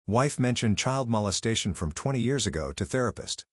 Wife mentioned child molestation from 20 years ago to therapist.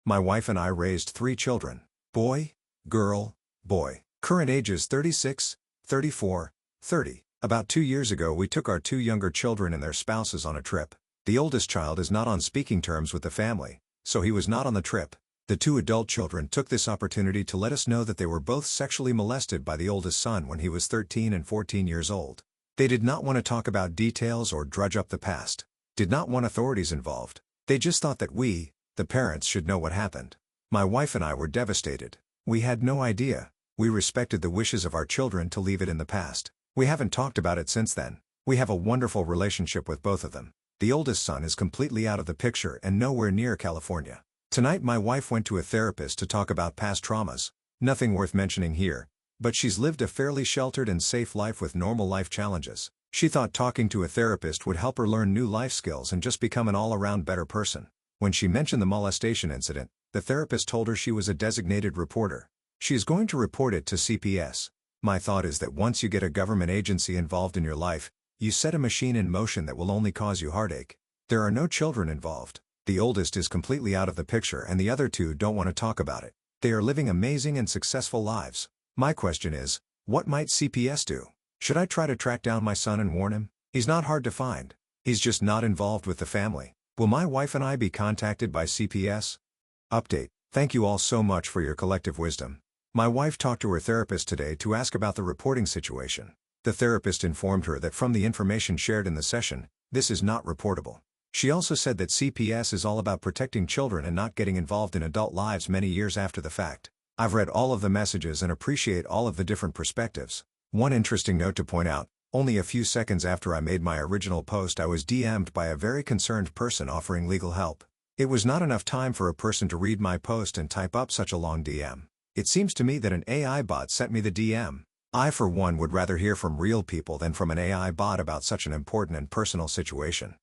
My wife and I raised 3 children. Boy, girl, boy. Current ages 36, 34, 30. About 2 years ago we took our 2 younger children and their spouses on a trip. The oldest child is not on speaking terms with the family, so he was not on the trip. The 2 adult children took this opportunity to let us know that they were both sexually molested by the oldest son when he was 13 and 14 years old. They did not want to talk about details or drudge up the past. Did not want authorities involved. They just thought that we, the parents, should know what happened. My wife and I were devastated. We had no idea. We respected the wishes of our children to leave it in the past. We haven't talked about it since then. We have a wonderful relationship with both of them. The oldest son is completely out of the picture and nowhere near California. Tonight my wife went to a therapist to talk about past traumas. Nothing worth mentioning here, but she's lived a fairly sheltered and safe life with normal life challenges. She thought talking to a therapist would help her learn new life skills and just become an all-around better person. When she mentioned the molestation incident, the therapist told her she was a designated reporter. She is going to report it to CPS. My thought is that once you get a government agency involved in your life, you set a machine in motion that will only cause you heartache. There are no children involved. The oldest is completely out of the picture and the other 2 don't want to talk about it. They are living amazing and successful lives. My question is, what might CPS do? Should I try to track down my son and warn him? He's not hard to find. He's just not involved with the family. Will my wife and I be contacted by CPS? Update. Thank you all so much for your collective wisdom. My wife talked to her therapist today to ask about the reporting situation. The therapist informed her that from the information shared in the session, this is not reportable. She also said that CPS is all about protecting children and not getting involved in adult lives many years after the fact. I've read all of the messages and appreciate all of the different perspectives. One interesting note to point out, only a few seconds after I made my original post I was DM'd by a very concerned person offering legal help. It was not enough time for a person to read my post and type up such a long DM. It seems to me that an AI bot sent me the DM. I for one would rather hear from real people than from an AI bot about such an important and personal situation.